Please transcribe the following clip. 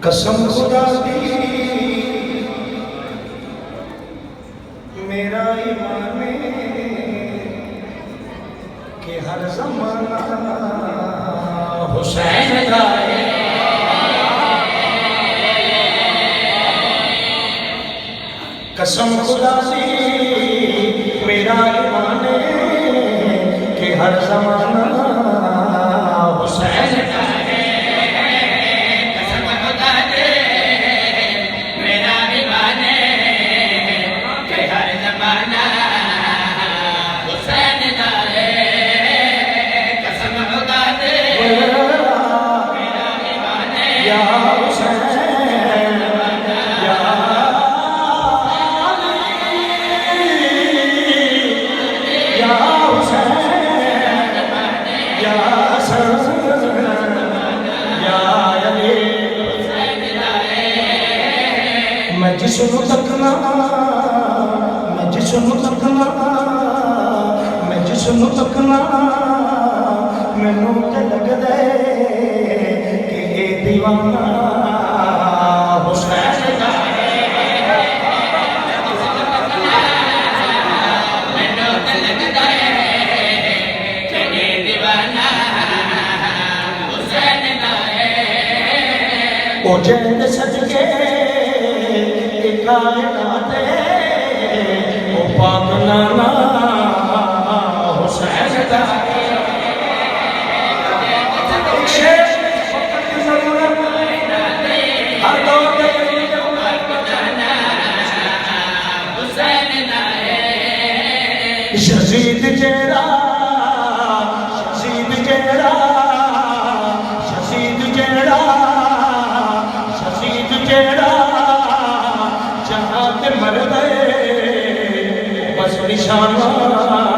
قسم خدا دی میرا ایمان کہ ہر زمانہ حسین کا ہے قسم خدا دی میرا ایمان کہ ہر زمانہ حسین کا ہے قسم خدا دی میرا ایمان کہ ہر زمانہ حسین کا ہے قسم خدا دی میرا ایمان یا حسین میں جسم تکنا میں جسم تکنا میں جسم تکنا مینوں تے لگ دے کہ اے دیوانہ حسین دا ہے مینوں تے لگ دے کہ اے دیوانہ حسین دا ہے او جند صدقے کائنات او پاک نانا حسین دا ایک شیخ وقت کی ضرورت ہر دور کے پاک نانا حسین دا شہید جیڑا شہید جیڑا شہید جیڑا شہید جیڑا مر گئے بس نشانہ